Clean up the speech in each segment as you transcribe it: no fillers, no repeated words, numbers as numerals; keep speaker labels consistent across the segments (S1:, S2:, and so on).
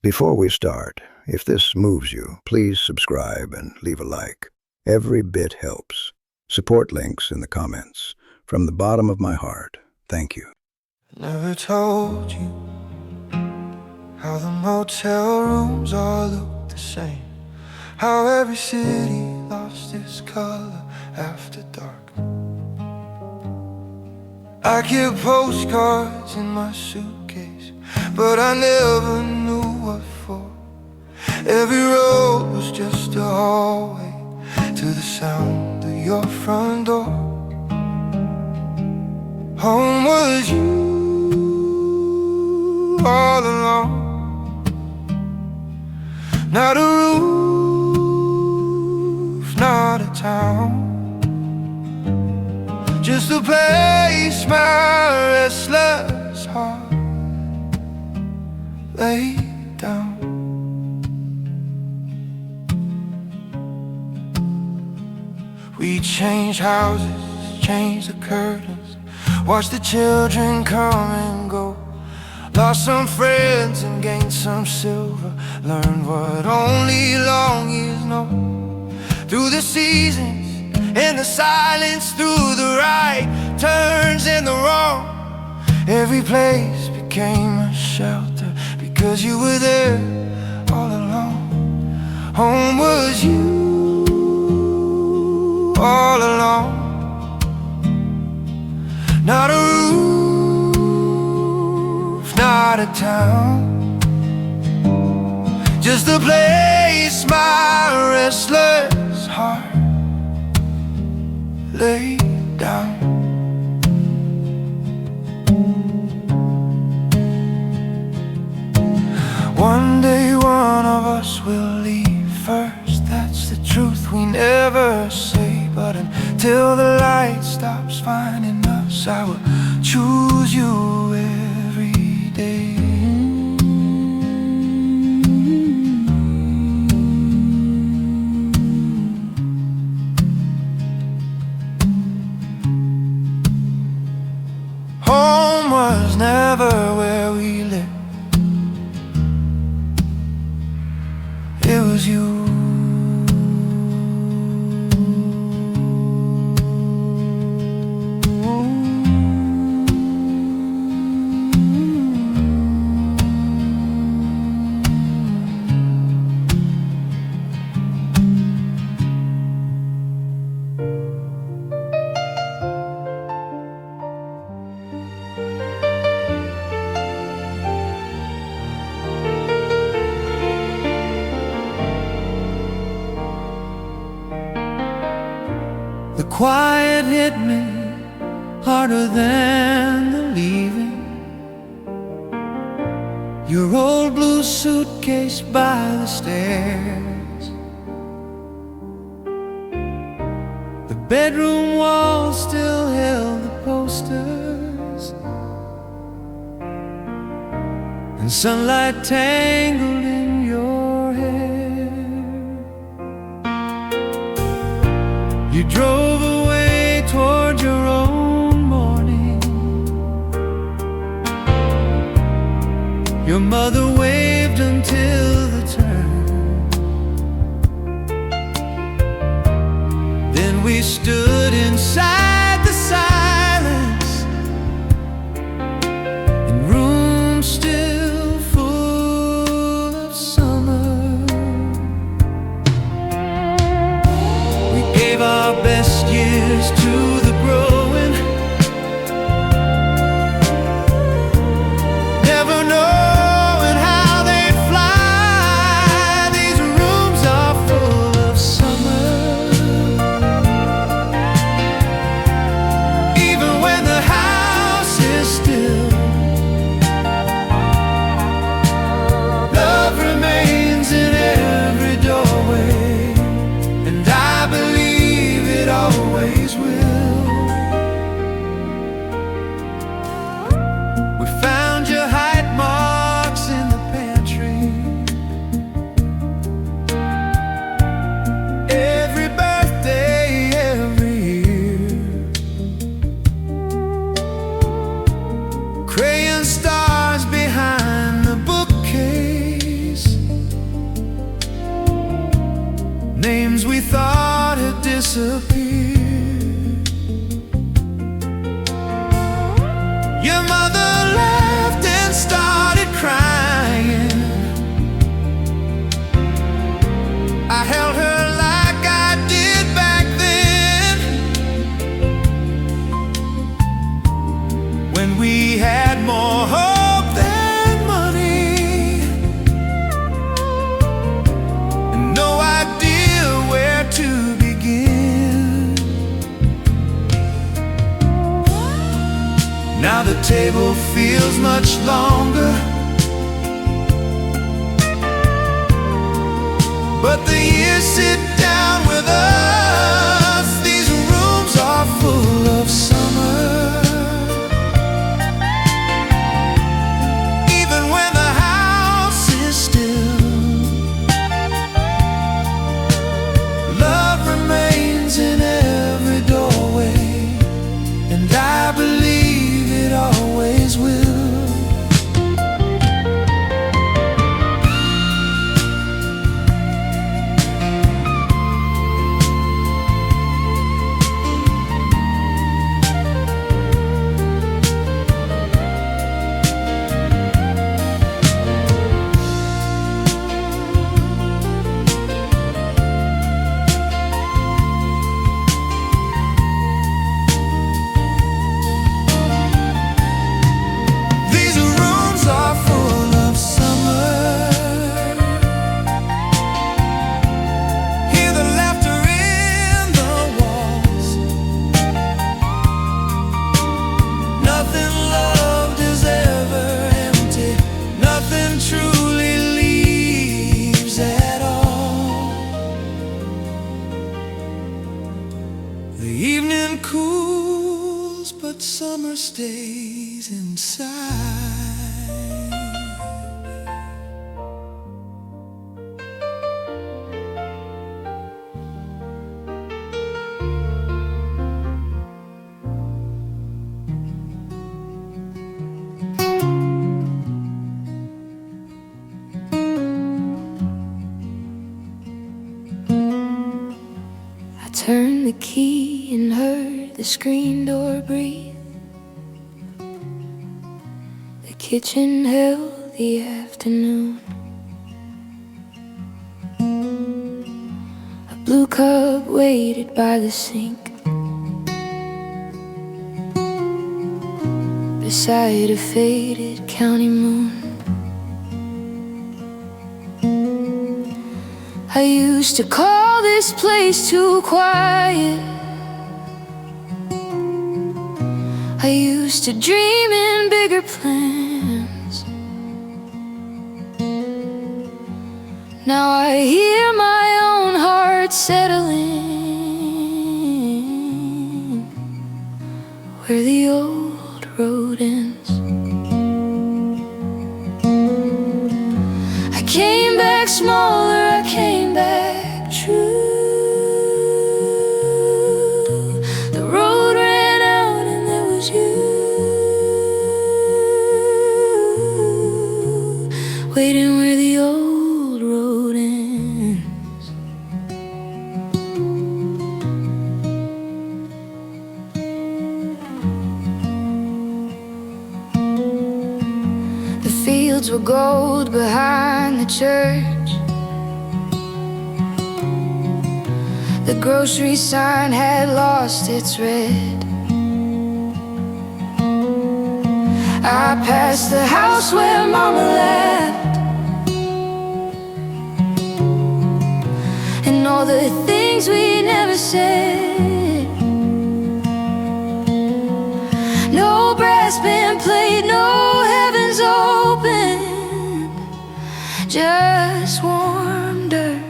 S1: Before we start, if this moves you, please subscribe and leave a like. Every bit helps. Support links in the comments. From the bottom of my heart, thank you.
S2: Never told you how the motel rooms all look the same, how every city lost its color after dark. I kept postcards in my suitcase, but I never knew what for. Every road was just a hallway to the sound of your front door. Home was you all along. Not a roof, not a town, just a place my restless heart laid down. We changed houses, changed the curtains, watched the children come and go, lost some friends and gained some silver, learned what only long years know. Through the seasons, in the silence, through the right turns and the wrong, every place became a shelter because you were there all along. Home was you all along. Not a roof, not a town, just a place my restless heart laid down. One day one of us will leave first, that's the truth we never say. But until the light stops finding us, I will choose you every day. Home was never where we lived, it was you. The quiet hit me harder than the leaving. Your old blue suitcase by the stairs, the bedroom wall still held the posters, and sunlight tangled in your hair. You drove away toward your own morning. Your mother waved until the turn. Then we stood inside the silence, in rooms still full of summer. We gave our best years to the growing, never knowing how names we thought had disappeared. Your mother laughed and started crying. I held her like I did back then, when we had more hope than money, and no idea where to begin. Now the table feels much longer, but the years sit down with us. These rooms are full of summer, even when the house is still. Love remains in every doorway, and I believe it always will. The evening cools, but summer stays inside.
S3: Turned the key and heard the screen door breathe. The kitchen held the afternoon. A blue cup waited by the sink, beside a faded county moon. I used to call this place too quiet. I used to dream in bigger plans. Now I hear my own heart settling where the old road ends. I came back smaller, I came back true. The road ran out and there was you, waiting where the old road ends. The fields were gold behind the church. The grocery sign had lost its red. I passed the house where Mama left, and all the things we never said. No brass band played, no heavens opened, just warm dirt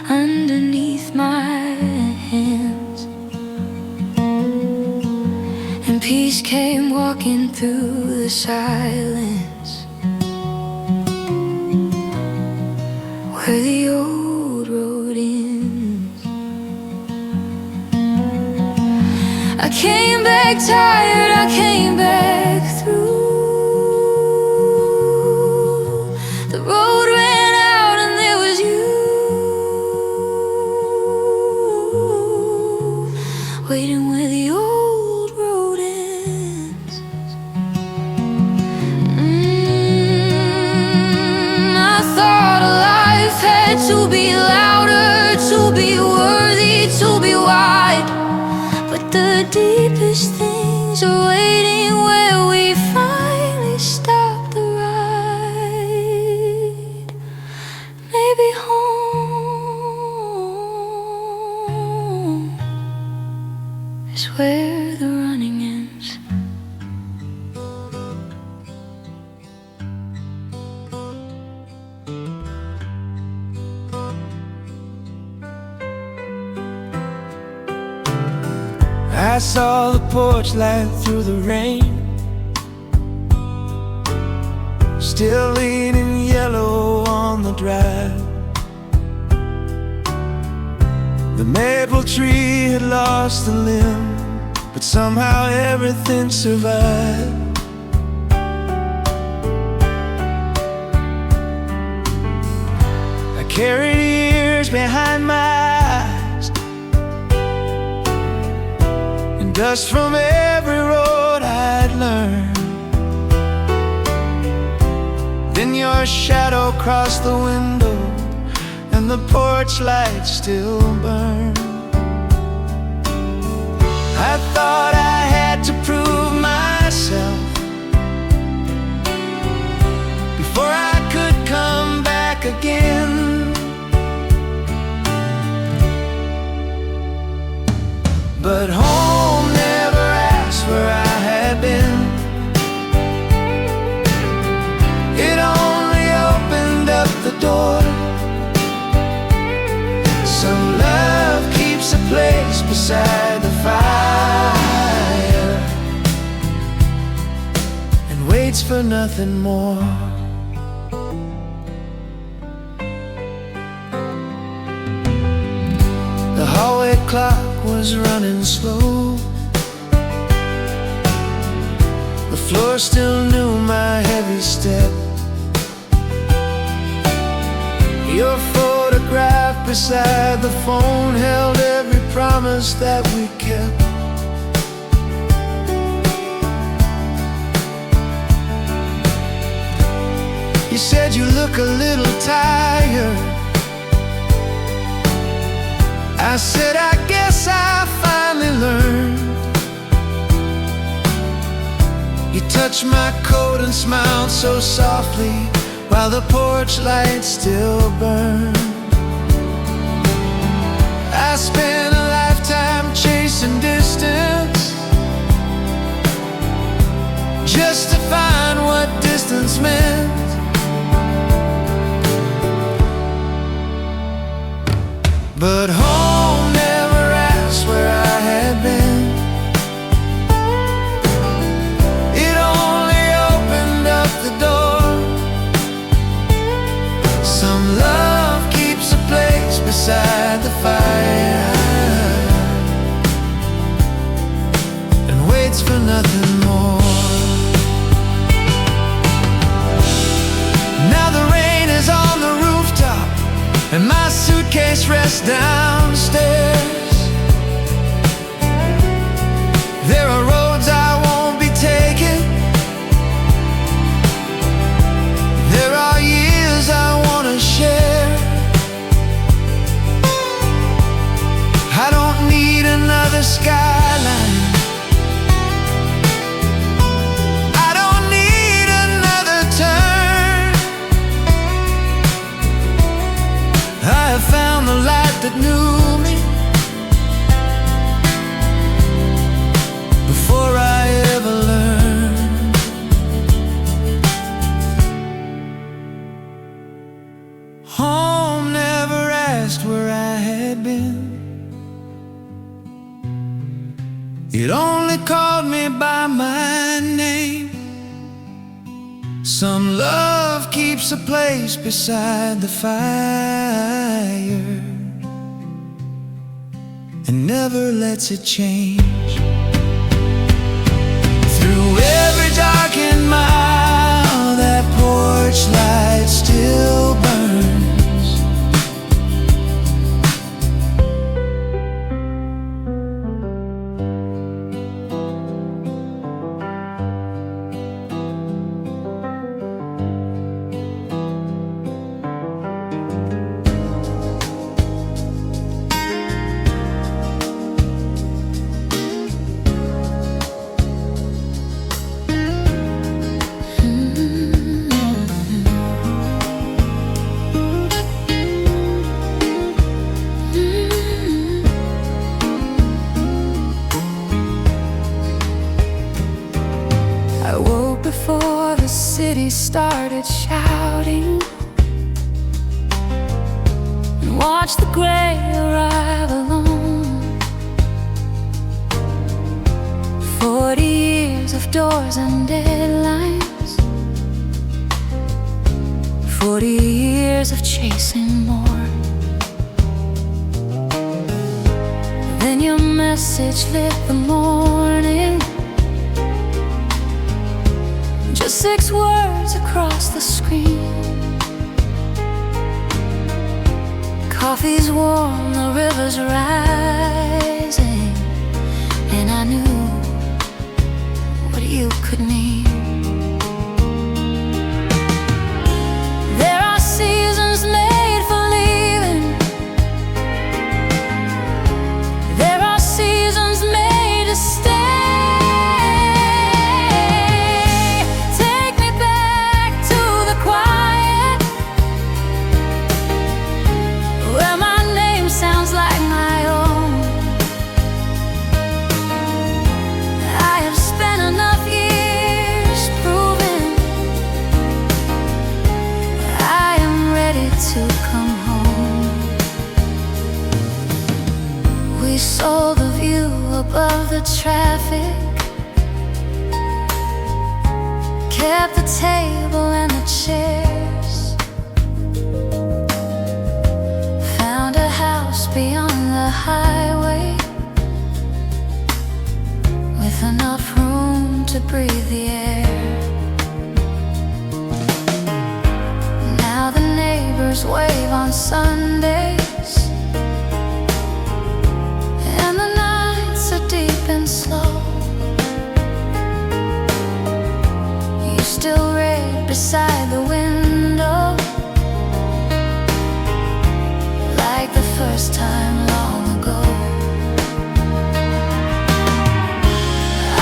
S3: underneath my hands. And peace came walking through the silence where the old road ends. I came back tired, I came back through. The road ran out and there was you, these things are waiting where we finally stop the ride. Maybe home is where the running ends.
S2: I saw the porch light through the rain, still leaning yellow on the drive. The maple tree had lost a limb, but somehow everything survived. I carried years behind my eyes, and dust from every road I'd learned. Then your shadow crossed the window, and the porch light still burned. I thought I had to prove myself before I could come back again. But home never asked where I had been. It only opened up the door. Some love keeps a place beside the fire and waits for nothing more. The hallway clock was running slow. The floor still knew my heavy step. Your photograph beside the phone held every promise that we kept. You said you look a little tired. I said, I guess I finally learned. You touched my coat and smiled so softly while the porch light still burned. I spent a lifetime chasing distance, just to find what distance meant. But home never asked where I had been. It only opened up the door. Some love keeps a place beside the fire and waits for nothing more. Now the rain is on the rooftop, and my suitcase rests downstairs. There are roads I won't be taking. There are years I want to share. I don't need another skyline. I don't need another turn. I have found the light that knew me before I ever learned. Home never asked where I had been. It only called me by my name. Some love keeps a place beside the fire and never lets it change. Through every darkened mile, that porch light still burns.
S3: started shouting, and watched the gray arrive alone. 40 years of doors and deadlines, 40 years of chasing more. Then your message lit the morning, just 6 words across the screen. Coffee's warm, the river's rising, and I knew what you could mean. There are seasons made for leaving, there are seasons made to stay. Take me back to the quiet, where my name sounds like my own. I have spent enough years proving I am ready to come home. We sold the view above the traffic, kept the table and the chairs, found a house beyond the highway, with enough room to breathe the air. Now the neighbors wave on Sundays, and the nights are deep and slow. You still read beside the window, like the first time long ago.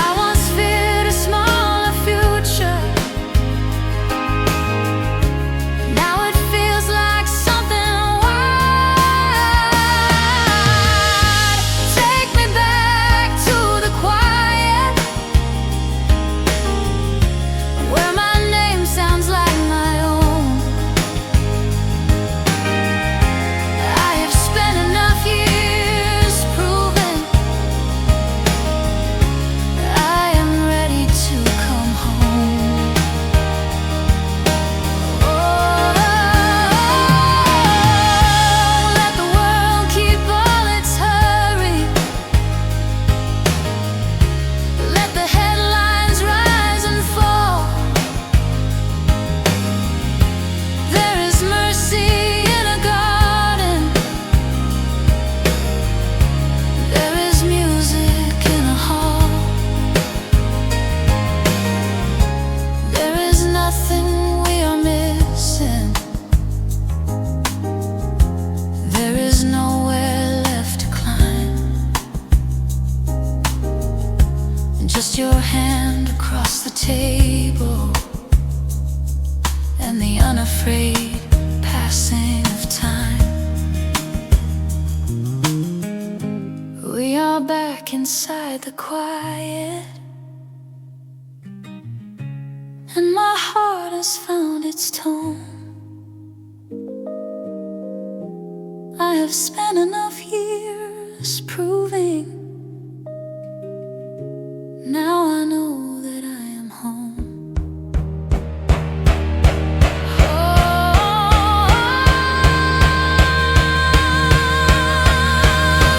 S3: I once feared a smaller future, now it feels like something wide. Take me back to the quiet, where my name sounds like my own. I have spent enough years proving I am ready to come home. Oh, let the world keep all its hurry, let the headlines rise and fall. There is mercy in a garden, there is music in a hall. There is nothing we are missing, there is nowhere left to climb. Just your hand across the table, and the unafraid passing of time. We are back inside the quiet, and my heart has found its tone. I have spent enough years proving, now I know that I am home.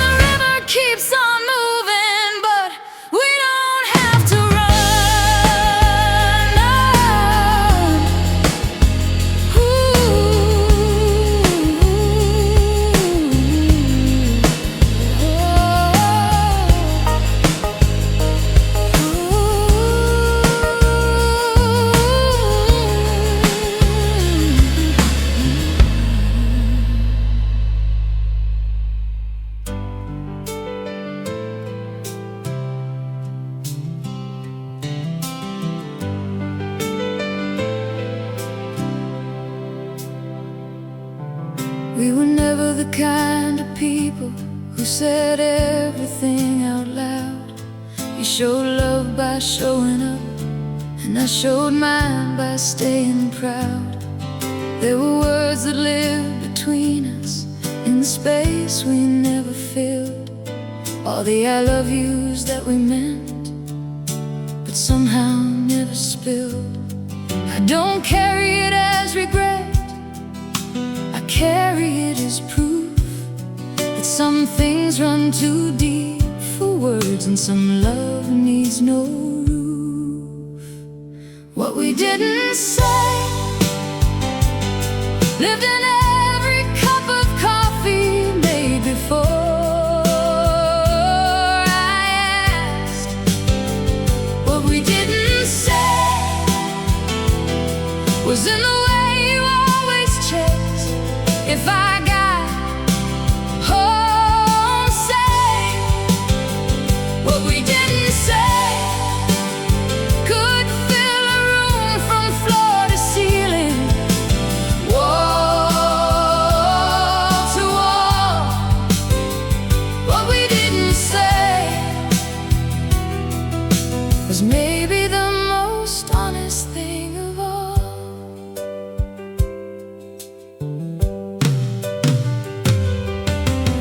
S3: The river keeps on moving, but we don't have to run. We were never the kind of people who said everything out loud. You show love by showing up and I showed mine by staying proud. There were words that lived between us in the space we never filled, all the I love yous that we meant but somehow never spilled. I don't carry it as regret, I carry it as proof that some things run too deep for words and some love needs no roof. What we didn't say lived in every cup of coffee made before I asked. What we didn't say was in the way you always checked if I got home safe. What we didn't say could fill a room from floor to ceiling, wall to wall. What we didn't say was maybe the most honest thing of all.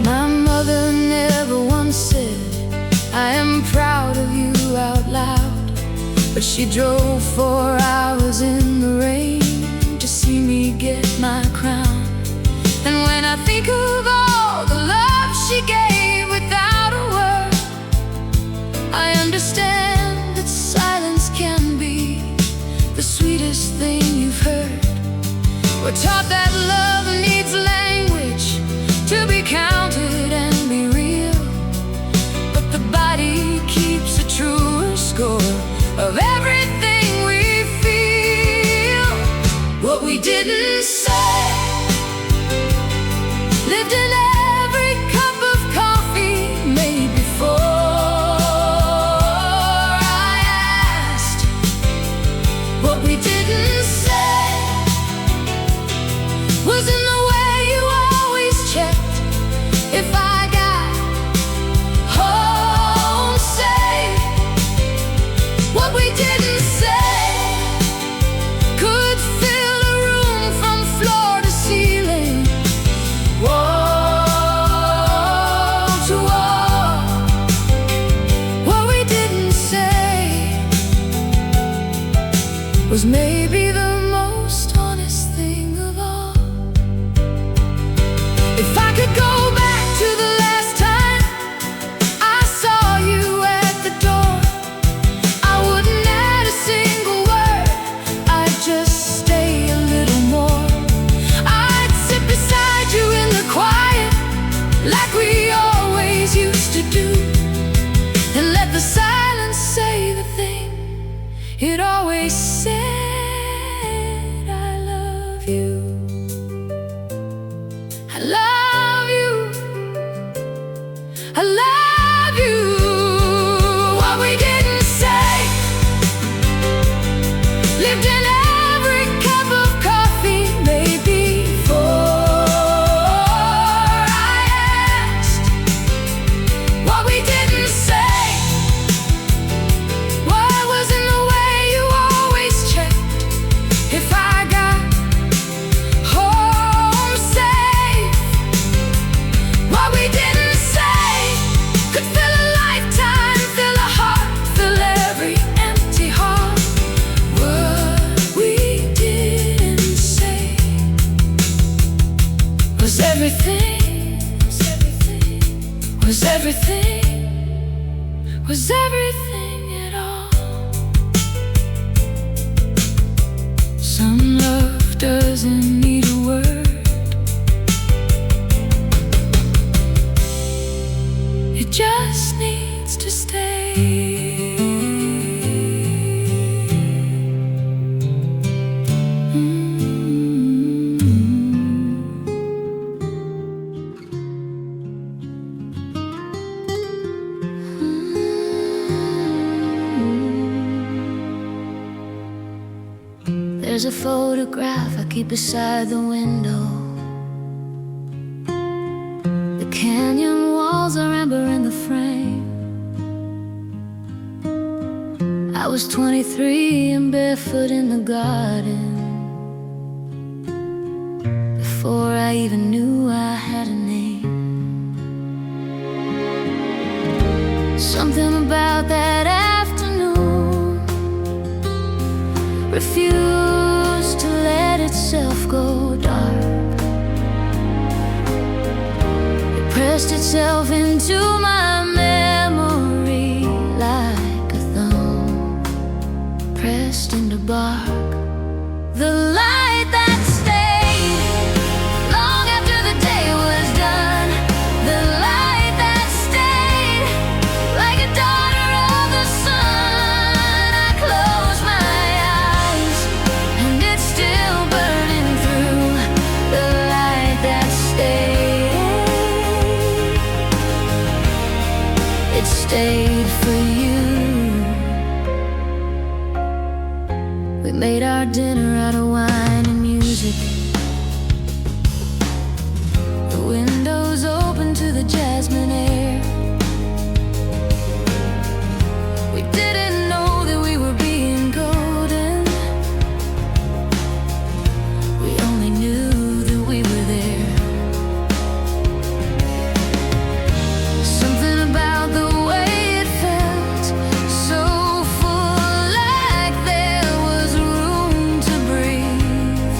S3: My mother never once said, I am proud of you out loud, but she drove 4 hours in the rain to see me get my crown. And when I think of all the love she gave without a word, I understand that silence can be the sweetest thing you've heard. We're taught that love needs language to be counted and be real, but the body keeps a truer score of everything we feel. What we didn't say lived in every cup of coffee made before I asked. What we didn't say was in the way you always checked if I got home safe. What we didn't say could fill a room from floor to ceiling, wall to wall. What we didn't say was maybe the most honest thing of all. If I could go back to the last time I saw you at the door, I wouldn't add a single word, I'd just stay a little more. I'd sit beside you in the quiet like we always used to do, and let the silence say the thing it always said. I love you, I love you, I love you. What we didn't say lived in every cup of coffee made before I asked. What we didn't say was in the way you always checked if I got home safe. What we didn't say could fill a lifetime, fill a heart, fill every empty heart. What we didn't say was everything, was everything, was everything, was everything at all. Some love doesn't need a word, it just needs to stay. There's a photograph I keep beside the window. The canyon walls are amber in the frame. I was 23 and barefoot in the garden, before I even knew I had a name. Something about that afternoon refused to let itself go dark. It pressed itself into my memory like a thumb pressed into bark. The light that stayed long after the day was done. The light that stayed like a daughter of the sun. I close my eyes and it's still burning through. The light that stayed, it stayed for you. We made our dinner out of wine and music. The windows open to the jasmine air. We didn't know that we were being golden. We only knew that we were there. Something about the way it felt, so full, like there was room to breathe.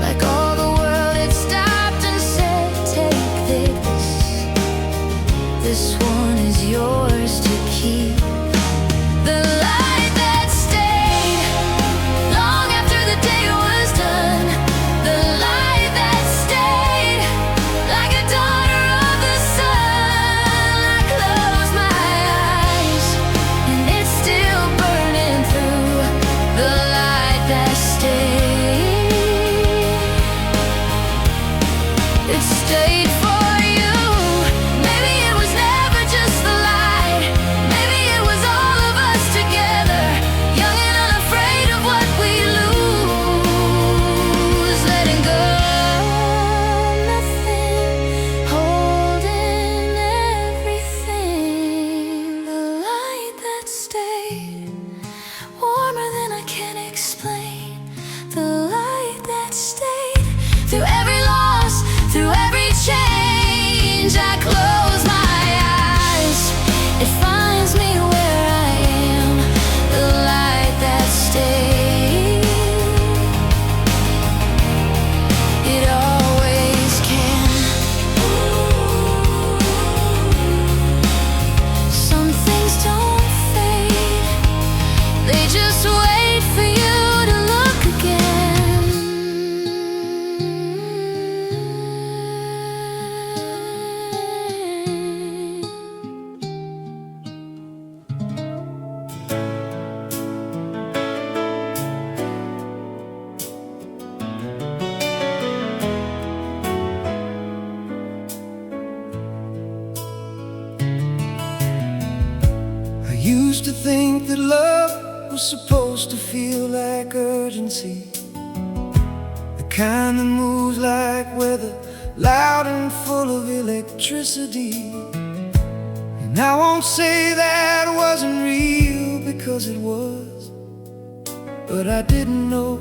S3: Like all the world had stopped and said, take this. This one is yours to keep. The light that stayed long after the day was done. The light that stayed like a daughter of the sun. I close my eyes and it's still burning through. The light that stayed, it stayed for you. Maybe it was never just the light. Maybe it was all of us together, young and unafraid of what we lose. Letting go of nothing, holding everything. The light that stayed, warmer than I can explain. The light that stayed through every loss, through every change. I close my eyes, it finds me where I am. The light that stayed, it always can. Some things don't fade, they just wait for you to look again.
S2: I used to think that love was supposed to feel like urgency, the kind that moves like weather, loud and full of electricity. And I won't say that wasn't real, because it was. But I didn't know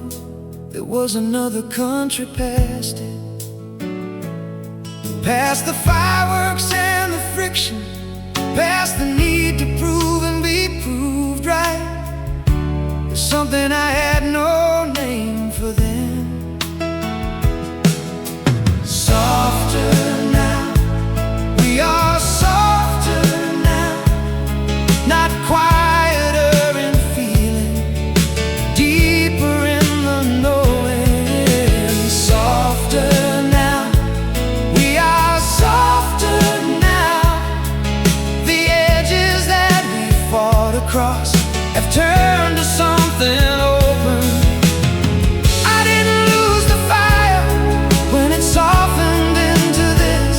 S2: there was another country past it, past the fireworks and the friction, past the need to prove and be proved right. There's something I had no name for then. Softer now, we are softer now, not quieter in feeling, deeper in the knowing. Softer now, we are softer now. The edges that we fought across have turned to something open. I didn't lose the fire when it softened into this.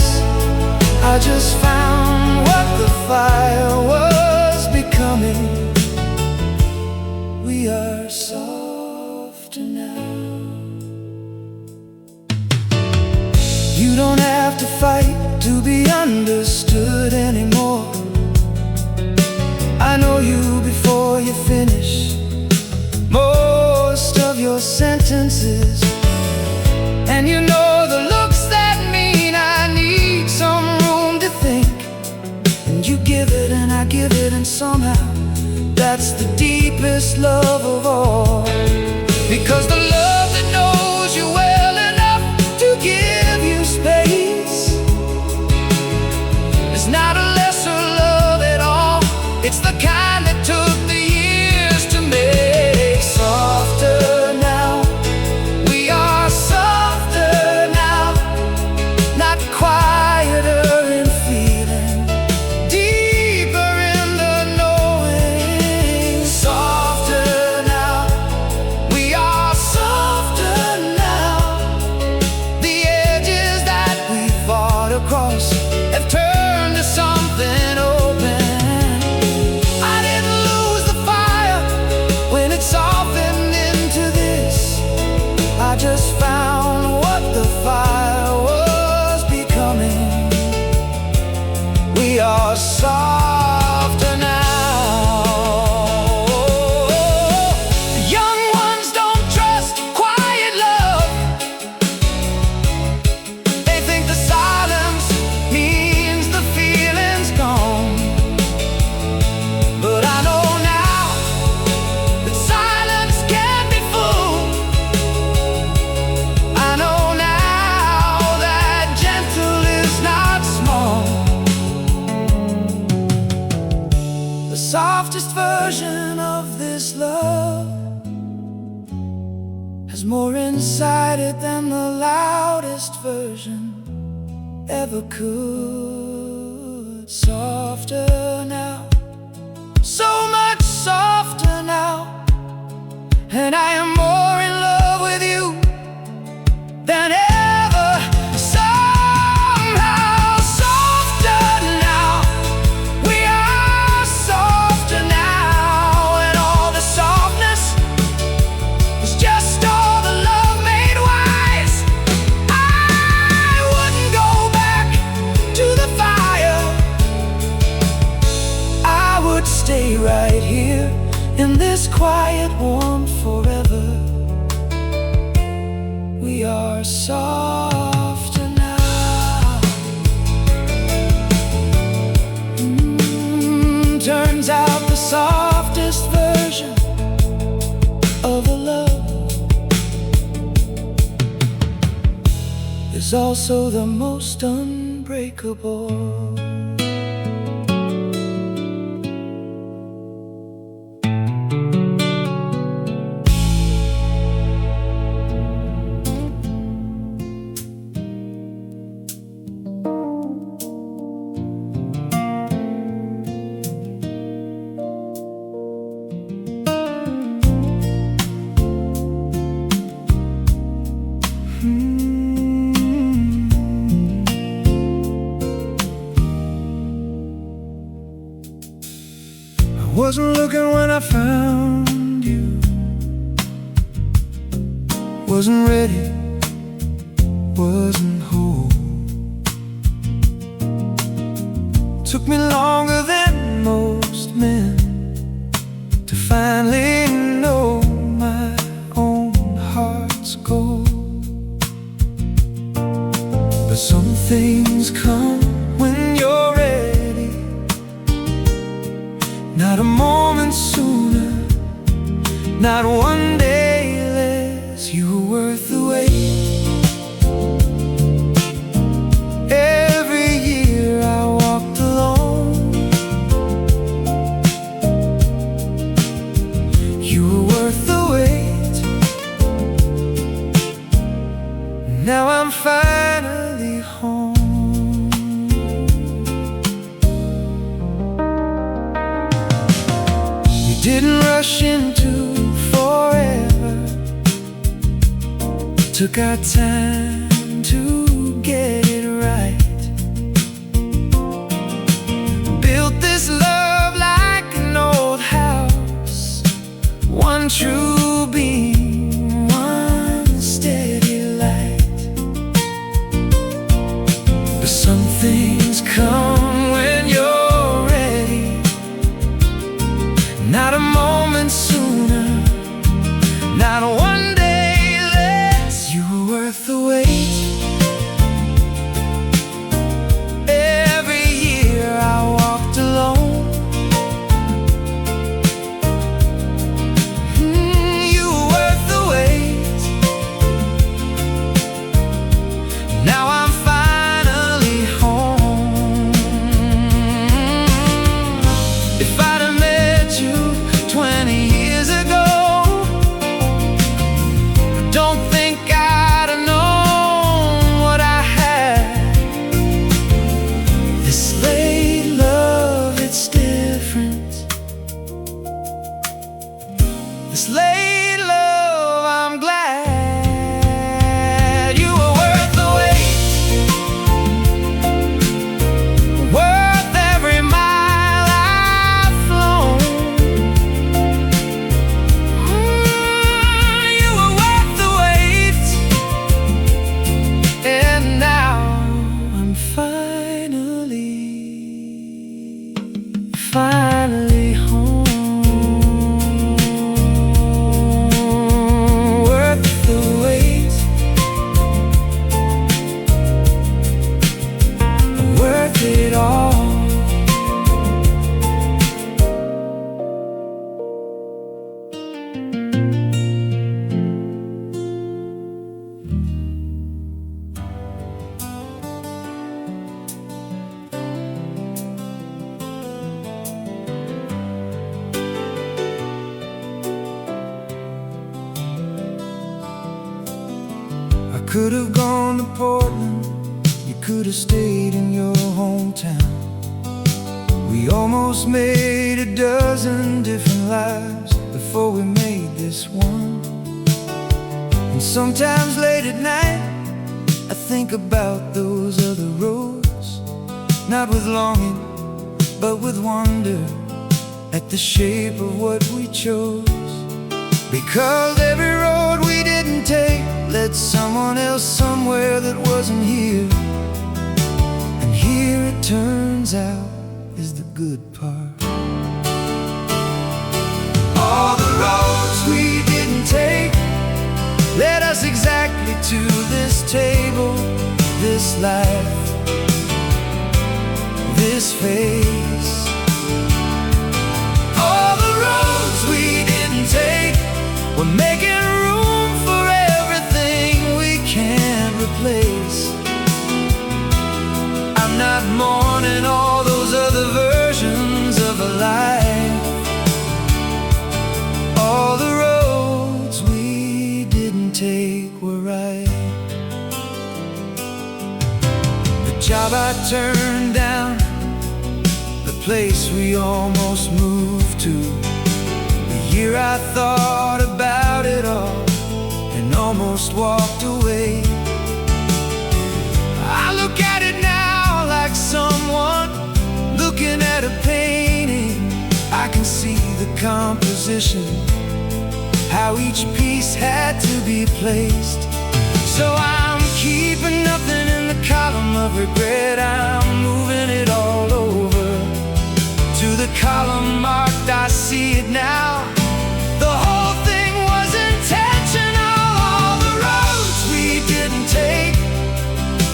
S2: I just found what the fire was becoming. We are softer now. You don't have to fight to be understood anymore. I finish most of your sentences. And you know the looks that mean I need some room to think. And you give it and I give it, and somehow that's the deepest love of all. Because the love that knows you well enough to give you space is not a lesser love at all. It's the kind that took the years to make. Softer now, we are softer now, not quieter in feeling, deeper in the knowing. Softer now, we are softer now. The edges that we fought across have turned to something open. I didn't lose the fire when it softened into this. I just found what the fire was becoming. We are softer now. Young ones don't trust quiet love. They think the silence means the feeling's gone. But I know now that silence can be full. I know now that gentle is not small. The softest version of this love has more inside it than the loudest version ever could. Softer now, so much softer now, and I am more in love with you than ever. Somehow softer now, we are softer now, and all the softness is just all the love made wise. I wouldn't go back to the fire. I would stay right here in this quiet warmth forever. We are softer now. Turns out the softest version of a love is also the most unbreakable. Wasn't looking when I found you, wasn't ready, wasn't whole. Took me longer than most men to finally know my own heart's goal. But some things come when you're ready, not a moment sooner, not one day less. You were worth the wait. Every year I walked alone. You were worth the wait. Now I'm finally home. Didn't rush into forever, took our time to get it right. Built this love like an old house, one true beam, one steady light. But some things come when you're ready, not a moment worth the wait. Every year I walked alone. You were worth the wait. Now I'm finally home. If I'd have met you 20 years ago, don't think I'd have known what I had. This late love, it's different. This late love, I'm glad. You were worth the wait, worth every mile I've flown. You were worth the wait. And now I'm finally home. Worth the wait, worth it all. I could have gone to Portland, you could have stayed in your hometown. We almost made a dozen different lives before we made this one. And sometimes late at night I think about those other roads, not with longing, but with wonder at the shape of what we chose. Because every road we didn't take led someone else somewhere that wasn't here. And here it turns out is the good part. All the roads we didn't take led us exactly to this table, this life, this face. All the roads we didn't take, we're making room for everything we can't replace. I'm not mourning all those other versions of a life. All the roads we didn't take were right. The job I turned down, the place we almost moved to, the year I thought about it all and almost walked away. I look at it now like someone looking at a painting. I can see the composition, how each piece had to be placed. So I'm keeping nothing in the column of regret. I'm moving it all over to the column marked I see it now. The whole thing was intentional. All the roads we didn't take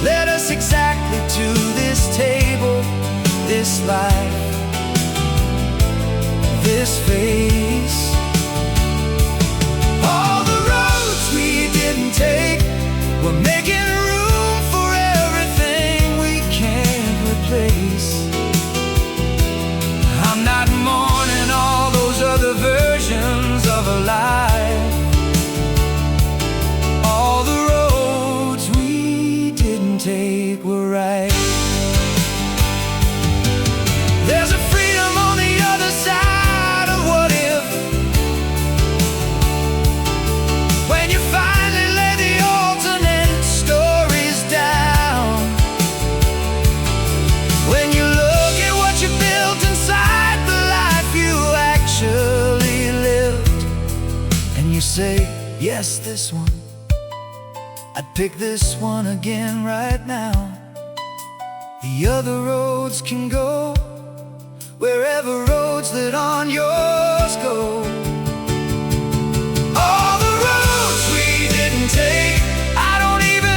S2: led us exactly to this table, this life, this face. All the roads we didn't take, we're making room for everything we can't replace. I'm not mourning all those other versions of a life. All the roads we didn't take were right. There's a freedom on the other side of what if. When you finally lay the alternate stories down, when you look at what you built inside the life you actually lived, and you say, yes, this one, I'd pick this one again right now. The other roads can go wherever roads that on yours go. All the roads we didn't take, I don't even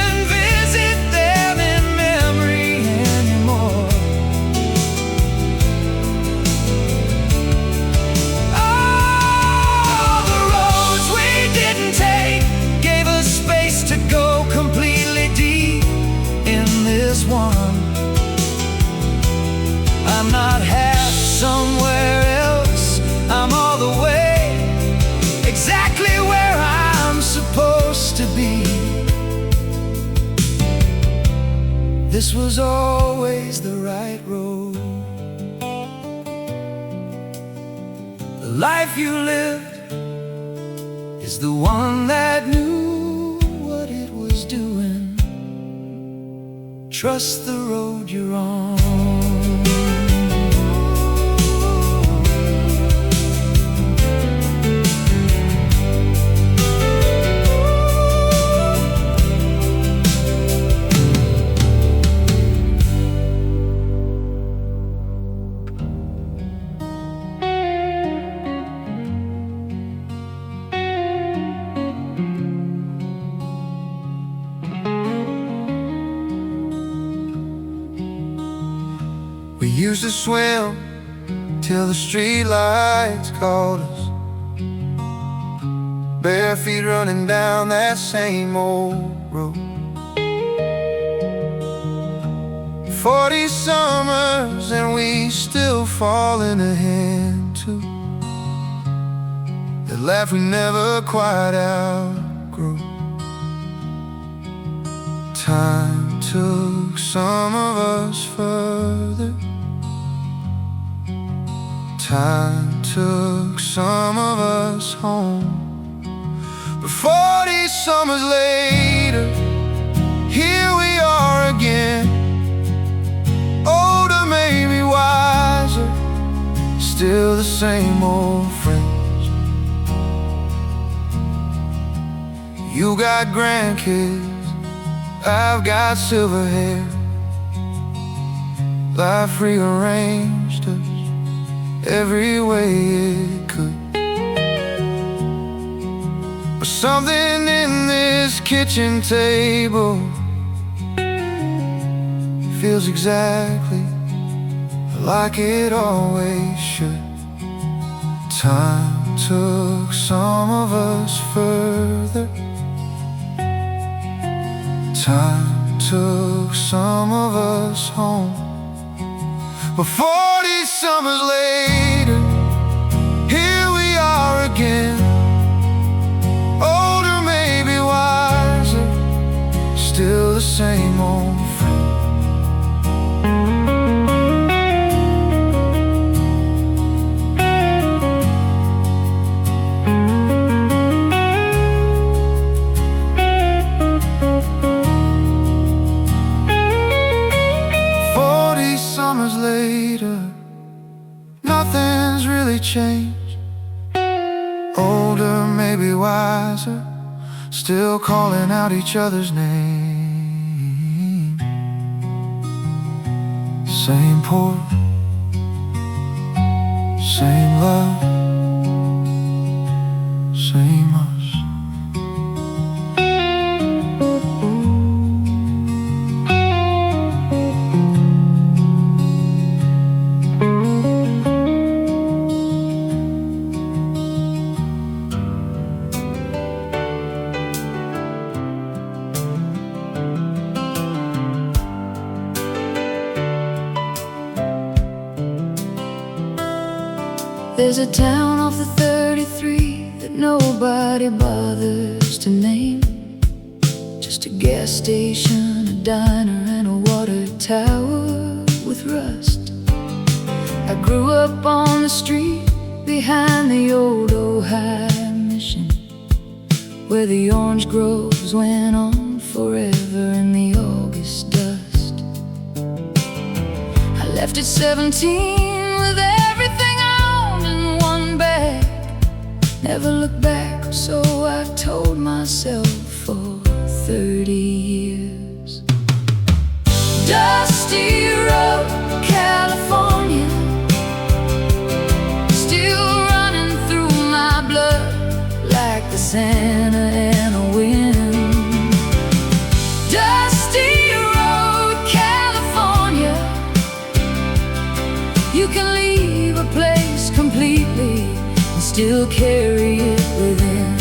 S2: this was always the right road. The life you lived is the one that knew what it was doing. Trust the road you're on. We used to swim till the street lights called us, bare feet running down that same old road. 40 summers and we still falling a hand too. That laugh we never quite outgrew. Time took some of us further. Time took some of us home. But 40 summers later, here we are again. Older, maybe wiser, still the same old friends. You got grandkids, I've got silver hair. Life rearranged us every way it could. But something in this kitchen table feels exactly like it always should. Time took some of us further. Time took some of us home. But 40 summers later, here we are again. Older, maybe wiser, still the same old friend. Summers later, nothing's really changed. Older, maybe wiser, still calling out each other's name. Same port, same love, same us.
S3: There's a town off the 33 that nobody bothers to name. Just a gas station, a diner, and a water tower with rust. I grew up on the street behind the old Ohio Mission, where the orange groves went on forever in the August dust. I left at 17 with everything I owned in one bag. Never looked back, so I told myself for 30 years. Dusty road, California, still running through my blood like the Santa Ana wind. Dusty road, California, you can leave a place completely and still carry it within.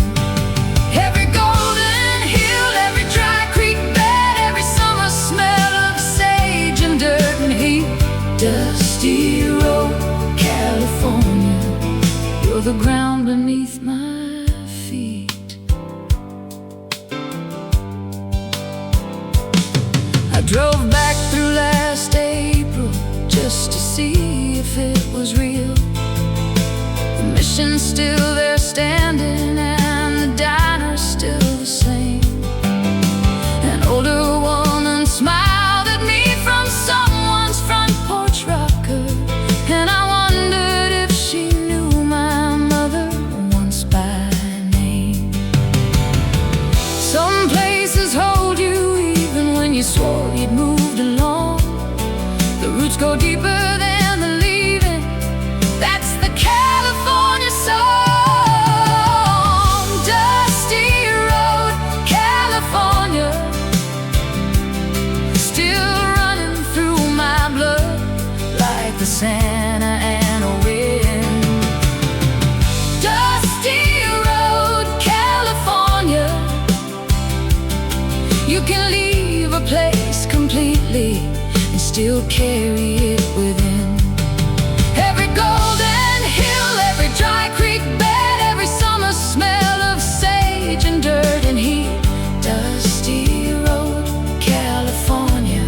S3: Every golden hill, every dry creek bed, every summer smell of sage and dirt and heat. Dusty road, California, you're the ground beneath my feet. I drove back just to see if it was real. The mission's still there standing, and the diner's still the same. An older woman smiled at me from someone's front porch rocker, and I wondered if she knew my mother once by name. Some places hold you even when you swore you'd moved along. The roots go deeper than the leaving. That's the California song. Dusty road, California, still running through my blood like the Santa Ana wind. Dusty road, California, you can leave a place completely and still carry it within. Every golden hill, every dry creek bed, every summer smell of sage and dirt and heat. Dusty road, California,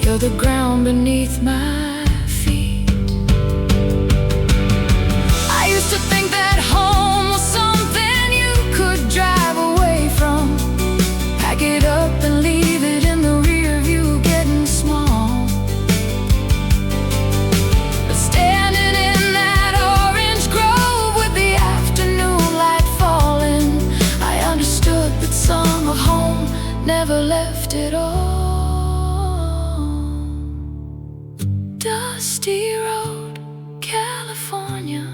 S3: you're the ground beneath my feet. I used to think that home was something you could drive away from, pack it up and leave it in the rear view, getting small. But standing in that orange grove with the afternoon light falling, I understood that song of home never left at all. Dusty road, California,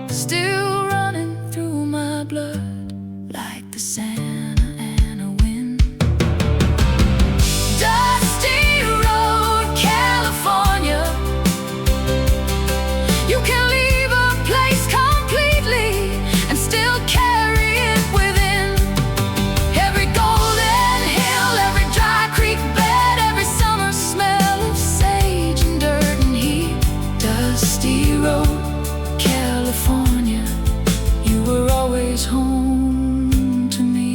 S3: still running through my blood like the Santa Ana wind. Dusty road, California, you can leave a place completely and still carry it within. Every golden hill, every dry creek bed, every summer smell of sage and dirt and heat. Dusty road, California, you were always home to me.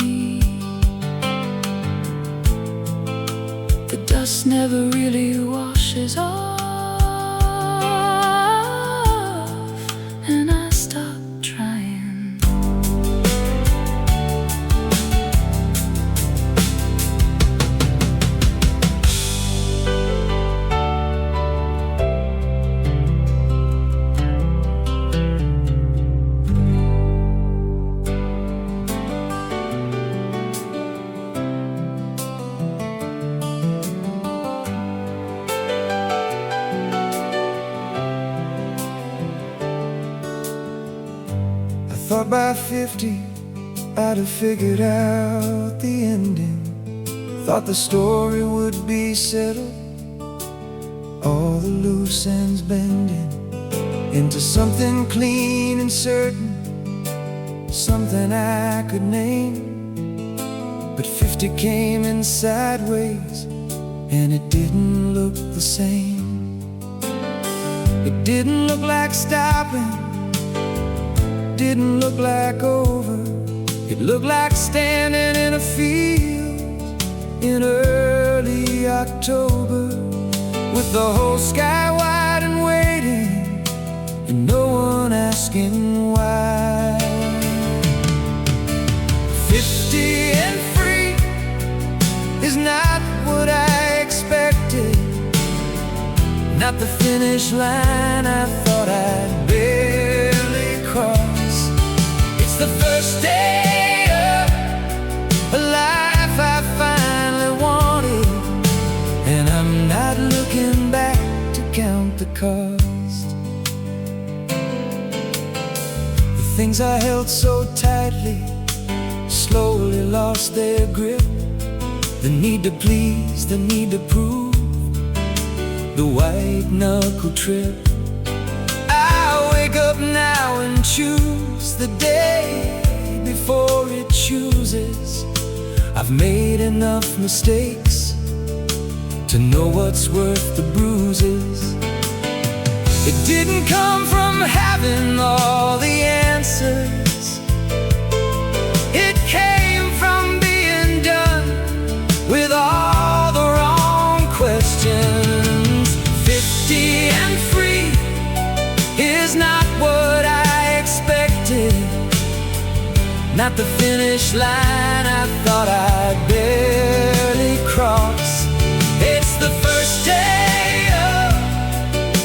S3: The dust never really washes off, and I stopped trying.
S2: I thought by 50 I'd have figured out the ending. Thought the story would be settled, all the loose ends bending into something clean and certain, something I could name. But 50 came in sideways, and it didn't look the same. It didn't look like stopping, didn't look like over. It looked like standing in a field in early October, with the whole sky wide and waiting, and no one asking why. 50 and free is not what I expected, not the finish line I thought I'd barely cross. It's the first day of a life I finally wanted, and I'm not looking back to count the cost. The things I held so tightly slowly lost their grip. The need to please, the need to prove, the white knuckle trip. I wake up now and choose the day before it chooses. I've made enough mistakes to know what's worth the bruises. It didn't come from having all the answers. It came from being done with all the wrong questions. at the finish line I thought I'd barely cross. It's the first day of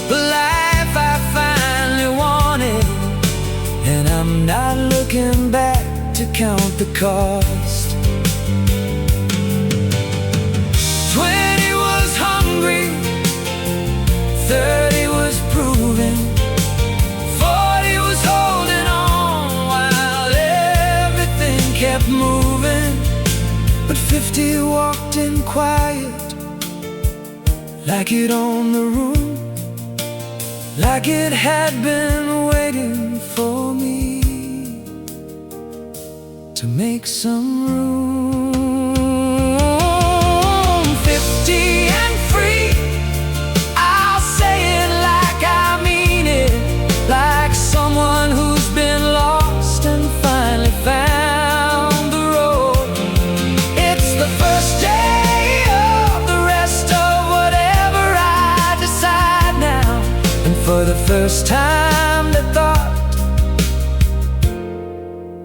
S2: the life I finally wanted, and I'm not looking back to count the cost. 20 was hungry, 30 was proving, 40 was holding on while everything kept moving. But 50 walked in quiet, like it owned the room, like it had been waiting for me to make some room. 50 and free, I'll say it like I mean it, like someone who's been lost and finally found the road. It's the first day of the rest of whatever I decide now, and for the first time the thought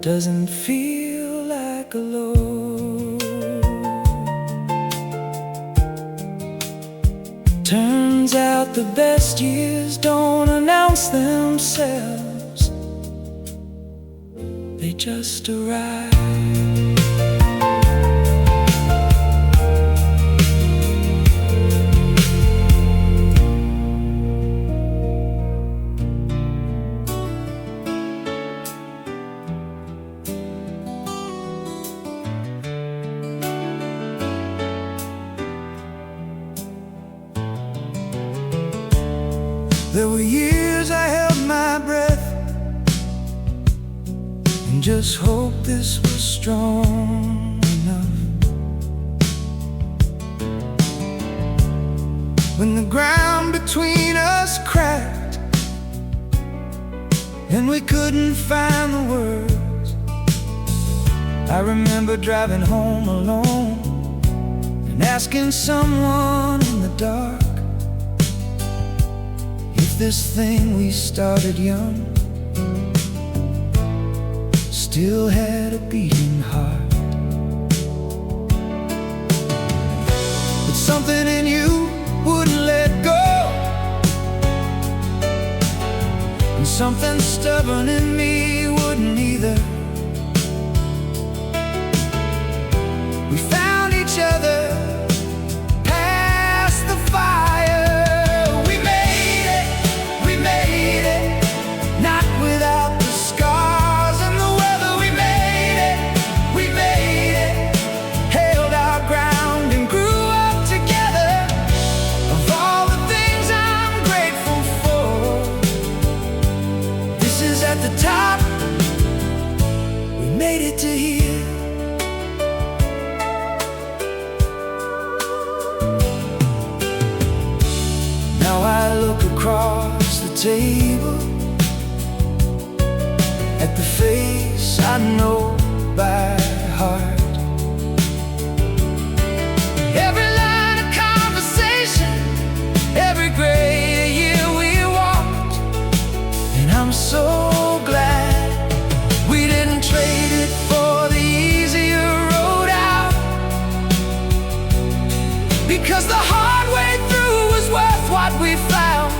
S2: doesn't feel like a load. Turns out the best years don't announce themselves, they just arrive. There were years I held my breath and just hoped this was strong enough. When the ground between us cracked and we couldn't find the words, I remember driving home alone and asking someone in the dark if this thing we started young still had a beating heart. But something in you wouldn't let go, and something stubborn in me wouldn't either. We found each other past the fire. Across the table at the face I know by heart. Every line of conversation, every gray year we walked, and I'm so glad we didn't trade it for the easier road out, because the hard way through was worth what we found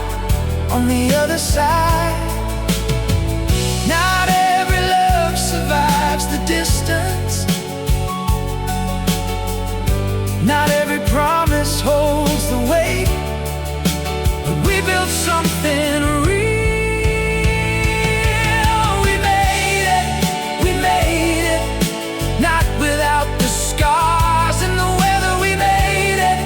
S2: on the other side. Not every love survives the distance, not every promise holds the weight, but we built something real. We made it, not without the scars and the weather. We made it,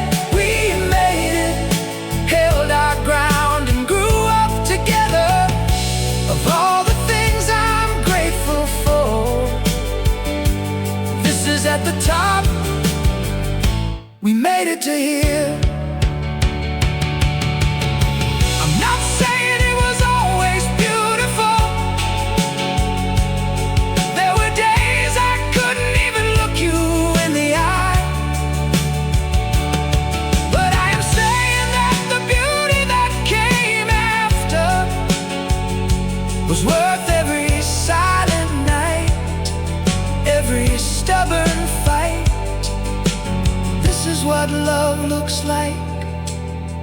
S2: held our ground and grew up together. Of all the things I'm grateful for, this is at the top. We made it to here. I'm not saying it was always beautiful. There were days I couldn't even look you in the eye. But I am saying that the beauty that came after was worth every silent night. is what love looks like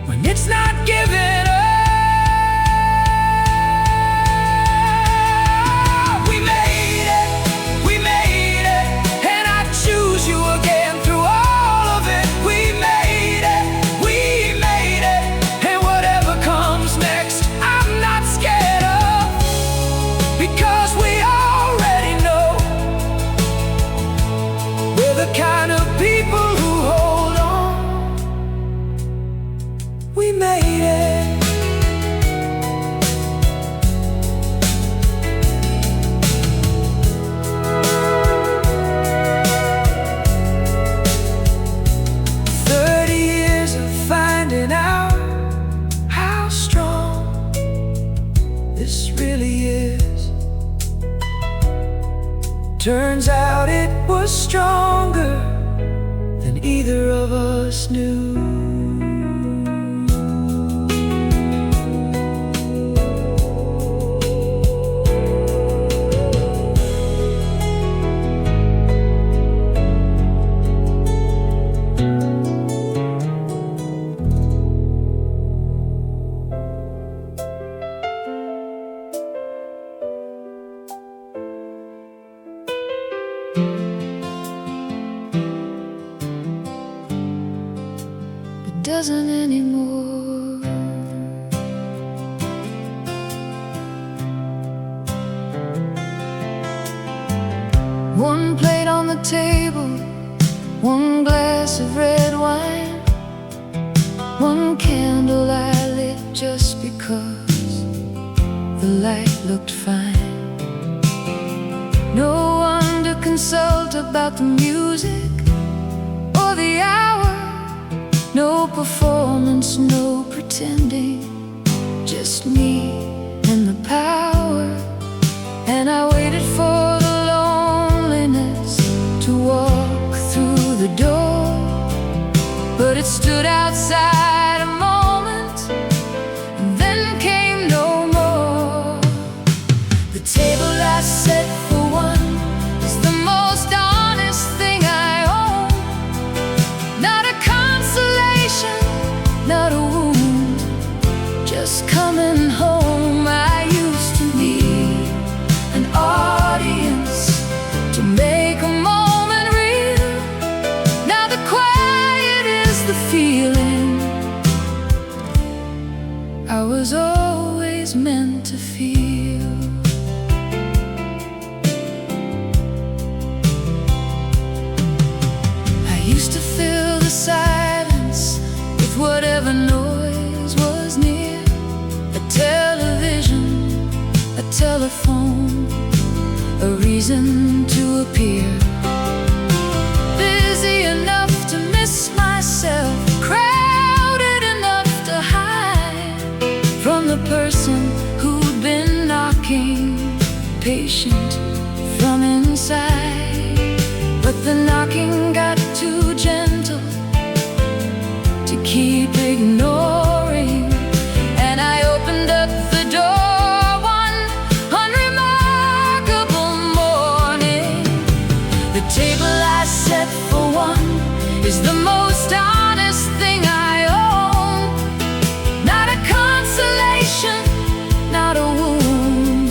S2: when it's not given up. We made it, and I choose you again through all of it. We made it, and whatever comes next, I'm not scared of, because we already know we're the kind of people who hold on. We made it. 30 years of finding out how strong this really is. Turns out it was stronger than either of us knew.
S3: It doesn't anymore. One plate on the table, one glass of red wine, one candle I lit just because the light looked fine. No one to consult about the music or the hour. No performance, no pretending, just me and the power. And I waited for the loneliness to walk through the door, but it stood outside a moment, and then came no more. The table I set for one is the most honest thing I own. Not a consolation, not a wound, just coming home. I used to need an audience to make a moment real. Now the quiet is the feeling I was always meant to feel. I used to fill the silence with whatever noise was near. A television, a telephone, a reason to appear. Busy enough to miss myself, crowded enough to hide from the person who'd been knocking, patient from inside. But the knocking got too gentle to keep ignoring, and I opened up the door one unremarkable morning. The table I set for one is the most honest thing I own. Not a consolation, not a wound,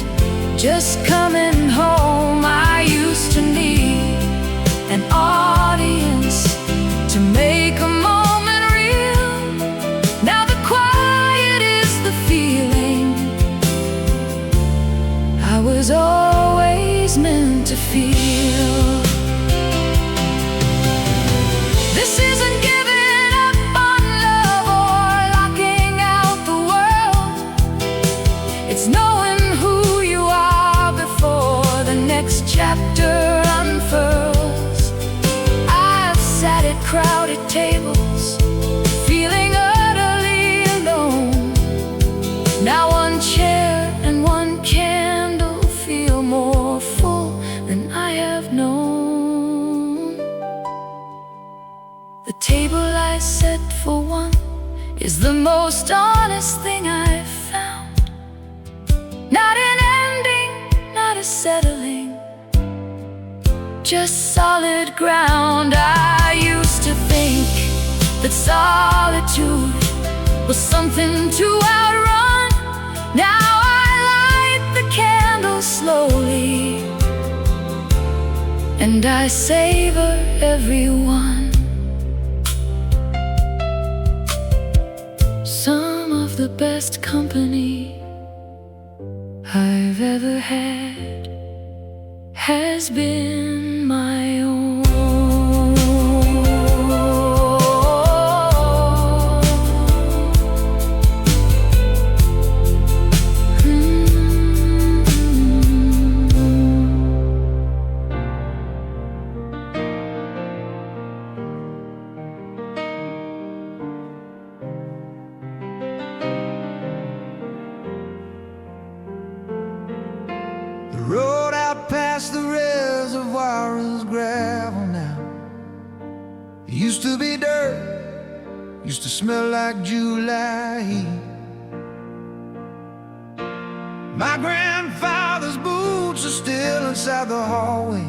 S3: just coming home. I used to need an audience to make a moment real. Now the quiet is the feeling I was always meant to feel. This isn't giving up on love or locking out the world. It's knowing who you are before the next chapter unfurls. I've sat at crowded tables, feeling utterly alone. Now one chair and one candle feel more full than I have known. The table I set for one is the most honest thing I've found. Not an ending, not a settling, just solid ground. I used to think something to outrun. Now I light the candle slowly, and I savor every one. Some of the best company I've ever had has been my own.
S2: The road out past the reservoir is gravel now. It used to be dirt, used to smell like July heat. My grandfather's boots are still inside the hallway.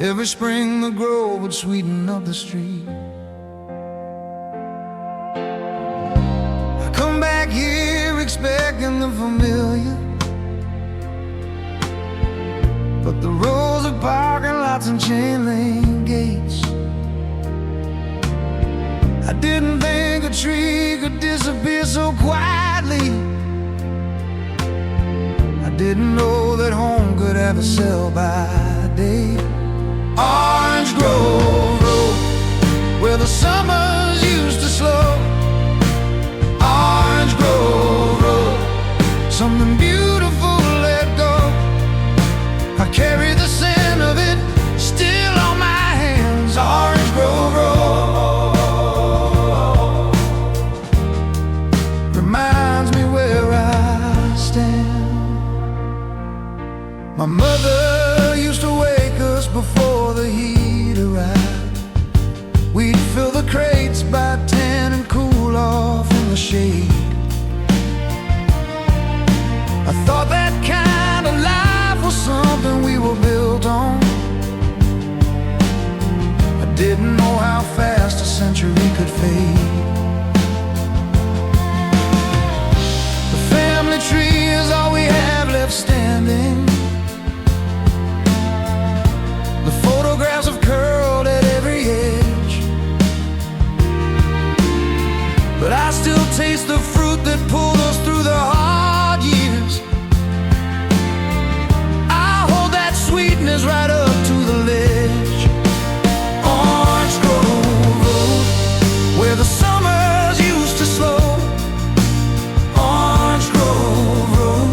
S2: Every spring the grove would sweeten up the street. I come back here expecting the familiar, but the rows of parking lots and chain link gates. I didn't think a tree could disappear so quietly. I didn't know that home could have a sell-by date. Orange Grove Road, where the summers used to slow. Orange Grove Road, something beautiful let go. I carry the scent of it still on my hands. Orange Grove Road reminds me where I stand. My mother used to wake us before the heat arrived. We'd fill the crates by 10 and cool off in the shade. I thought that kind of life was something we were built on. I didn't know how fast a century could fade. The family tree is all we have left standing. The photographs have curled at every edge, but I still taste the fruit that pulled us through the hard years. I hold that sweetness right up to the ledge. Orange Grove Road, where the summers used to slow. Orange Grove Road,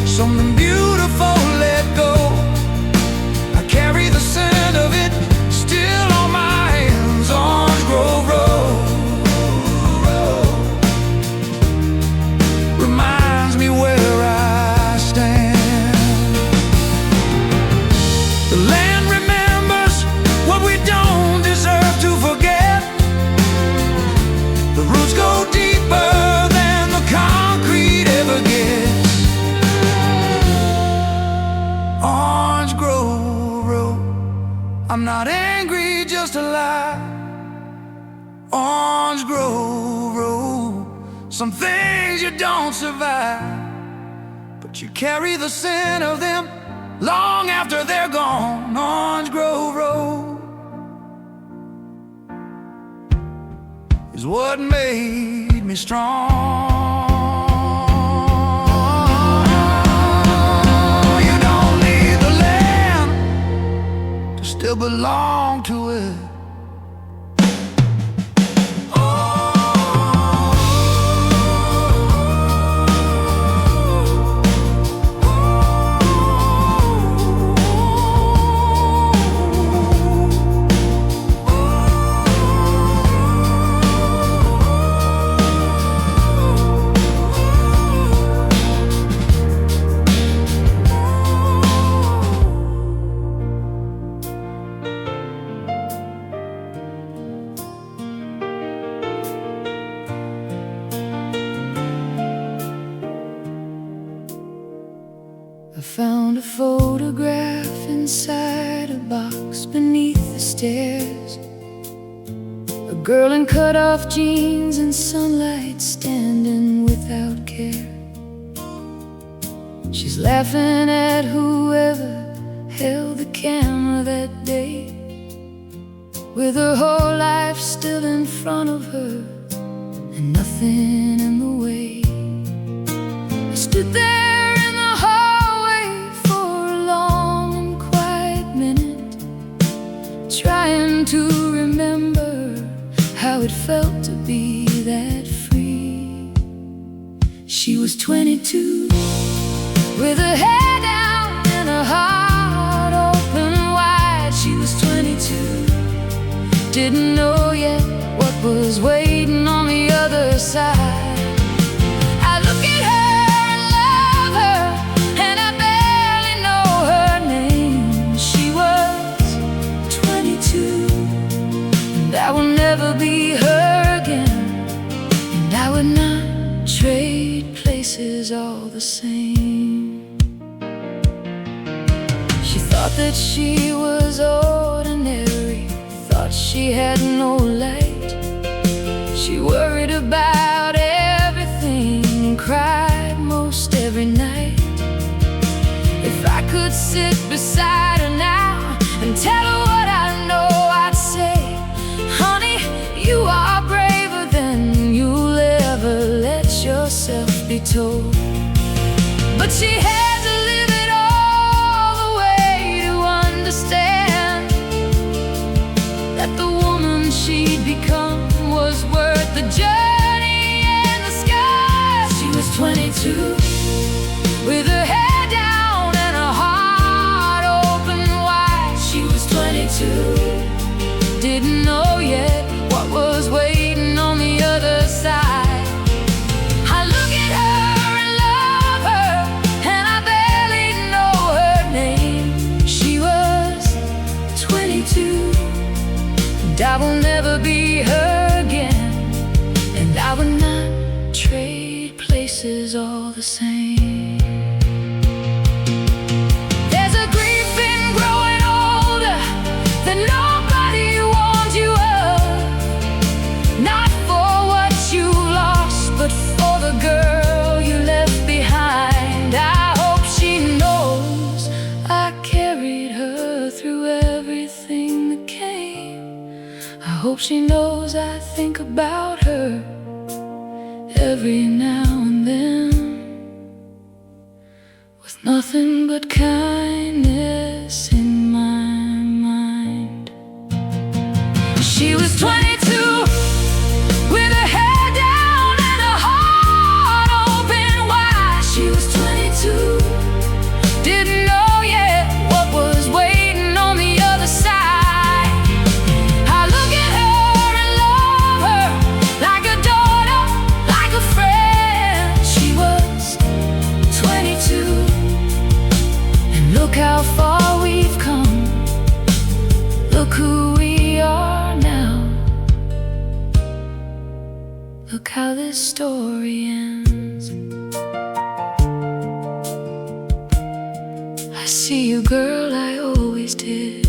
S2: something beautiful let go. I carry the scent of it still on my hands. Orange Grove Road reminds me where I stand. The land remembers what we don't deserve to forget. The roots go deeper than the concrete ever gets. Orange Grove Road, I'm not angry, just alive. Orange Grove Road, some things you don't survive, but you carry the scent of them long after they're gone. Orange Grove Road is what made me strong. You don't need the land to still belong to it.
S3: I found a photograph inside a box beneath the stairs. A girl in cut-off jeans and sunlight, standing without care. She's laughing at whoever held the camera that day, with her whole life still in front of her and nothing in the way. I stood there in the hallway for a long and quiet minute, trying to remember how it felt to be that free. She was 22, with her head down and her heart open wide. She was 22, didn't know yet what was waiting on the other side. I look at her and love her, and I barely know her name. She was 22, and I will never be her again, and I would not trade places all the same. She thought that she was ordinary, thought she had no light. She worried about everything, cried most every night. If I could sit beside her now and tell her what I know, I'd say, honey, you are braver than you'll ever let yourself be told. But she had to live it all the way to understand that the woman she'd become was worth the journey and the scars. She was 22, with her head down and her heart open wide. She was 22, didn't know yet what was waiting on the other side. I look at her and love her, and I barely know her name. She was 22, and I will never be her again, and I would not trade places all the same. There's a grief in growing older that nobody warned you of, not for what you lost, but for the girl you left behind. I hope she knows I carried her through everything that came. I hope she knows I think about her every now and then, with nothing but kindness in my mind. She was 22, with her head down and her heart open wide. She was 22, didn't know yet what was waiting on the other side. I look at her and love her, like a daughter, like a friend. She was 22, and look how far we've come. Look who we are now. Look how this story ends. I see you, girl, I always did.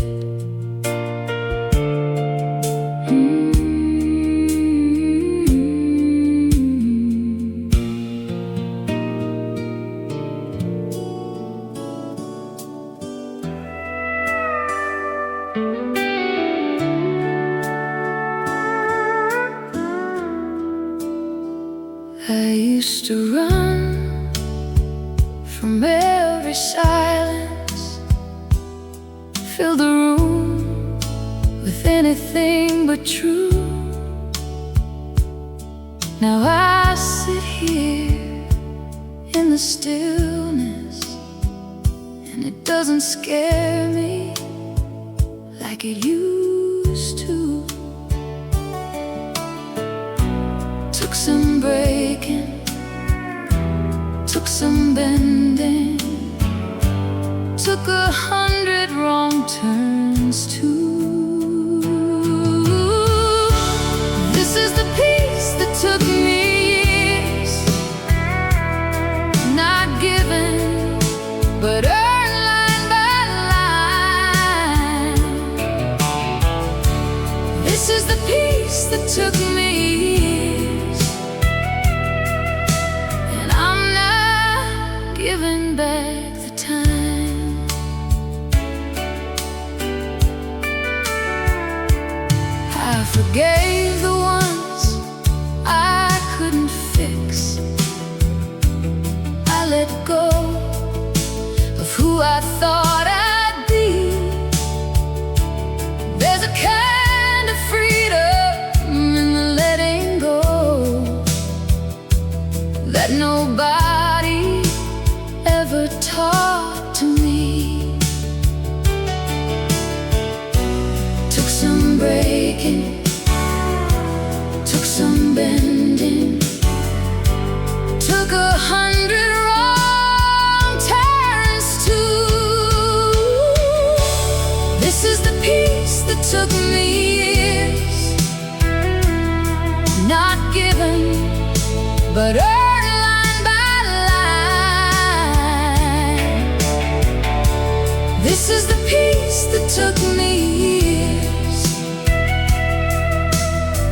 S3: I used to run from every silence, fill the room with anything but true. Now I sit here in the stillness, and it doesn't scare me like it used to. Took some breaking, took some bending, took 100 wrong turns too. This is the peace that took me years, not given, but earned line by line. This is the peace peace that took me years, and I'm not giving back the time. I forgave the ones I couldn't fix. I let go of who I thought I'd be. There's a kind of freedom in the letting go that nobody ever taught to me. Took some breaking, took some bending, took 100 wrong turns too. This is the peace that took me years, not given, but earned line by line. This is the peace that took me years,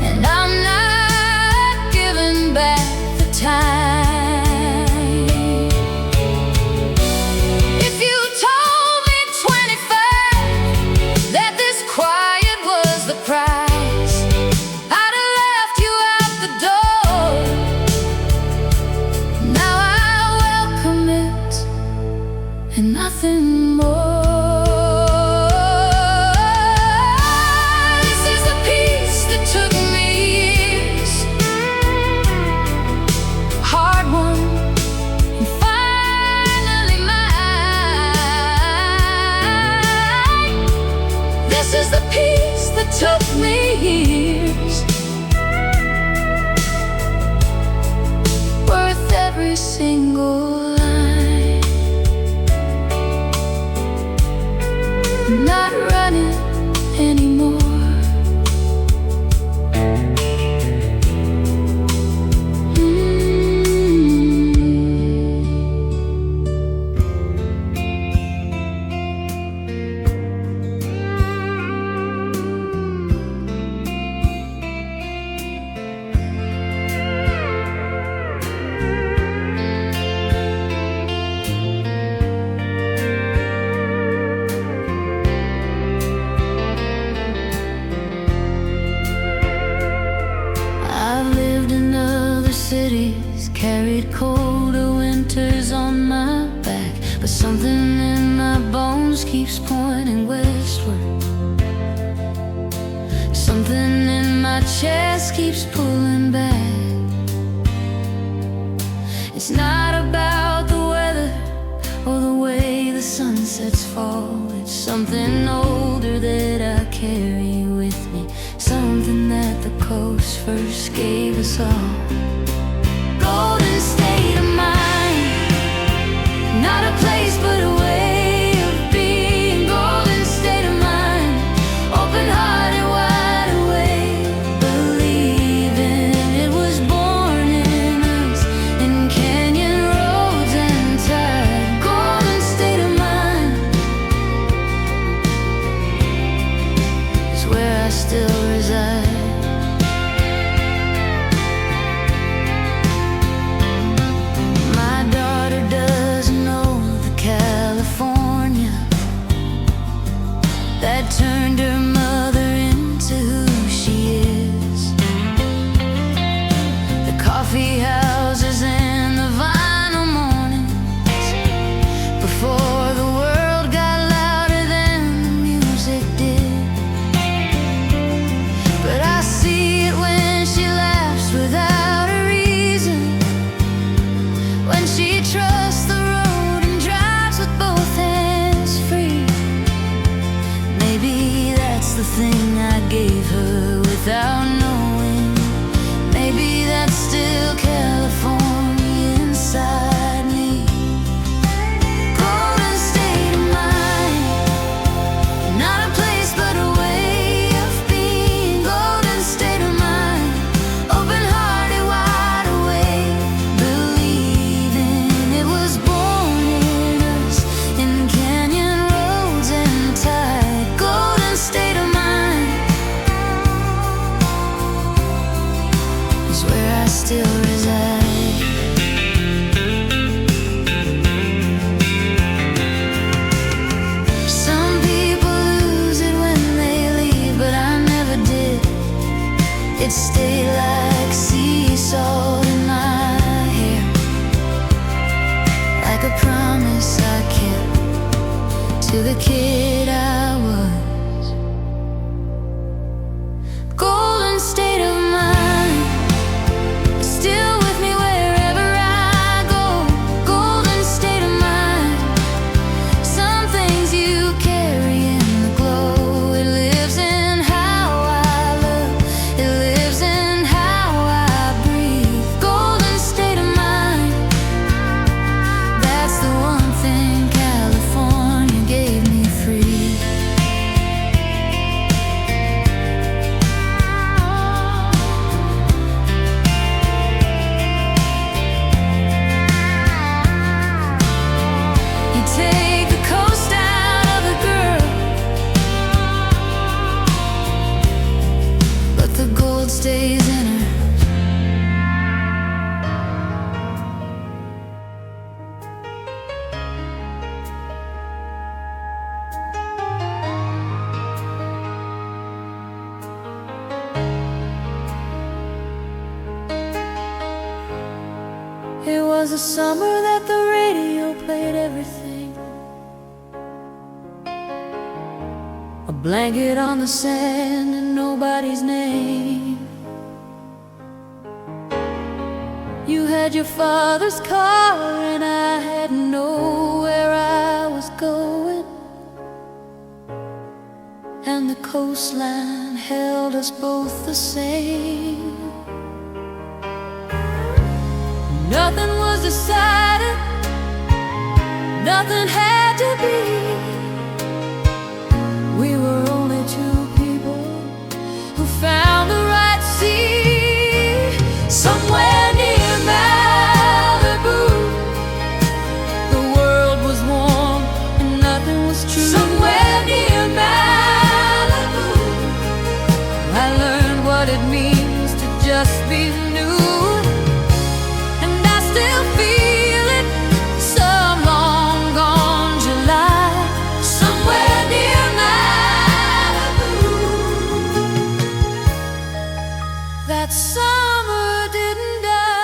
S3: and I'm not giving back the time. If you told me 25 that this quiet was the price, I'd have left you out the door. Now I welcome it and nothing more. This is the peace that took me years, hard won and finally mine. This is the peace that took me years, worth every single line. Not running anymore. I've lived in other cities, carried colder winters on my back, but something in my bones keeps pointing westward. Something in my chest keeps pulling back. It's not about the weather or the way the sunsets fall. It's something older that I carry with me, something that the coast first gave us all. Golden state of mind, not a place but a way of being. Golden state of mind, open hearted, wide awake, believing it was born in us, in canyon roads and tide. Golden state of mind is where I still reside. My daughter doesn't know the California that turned her mother into who she is. The coffee houses and the vinyl mornings, before the world got louder than the music did. But I see it when she laughs without a reason, when she trusts the road and drives with both hands free. Maybe that's the thing I gave her without knowing. Maybe that's still California inside me. Golden state of mind, not a place but a way of being. Golden state of mind, open hearted, wide awake, believing it was born in us, in canyon roads and tide. Golden state of mind. still reside. Some people lose it when they leave, but I never did. It stayed like sea salt in my hair, like a promise I kept to the kid I was. Golden state of mind, still with me wherever I go. Golden state of mind, some things you carry in the glow. It lives in how I love, it lives in how I breathe. Golden state of mind, that's the one thing California gave me free. You take the coast out of a girl, but the gold stays in her. It was a summer that the radio played everything. A blanket on the sand and nobody's name. You had your father's car and I had nowhere I was going, and the coastline held us both the same. Nothing was decided, nothing had to be. We were only two people who found the right sea. Somewhere near Malibu, the world was warm and nothing was true. Somewhere near Malibu, I learned what it means to just be new. Still feel it, some long gone July, somewhere near Malibu. That summer didn't die.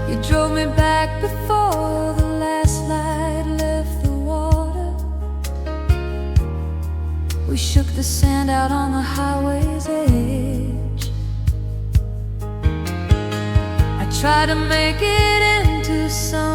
S3: You drove me back before the last light left the water. We shook the sand out on the highway's edge. I tried to make it into some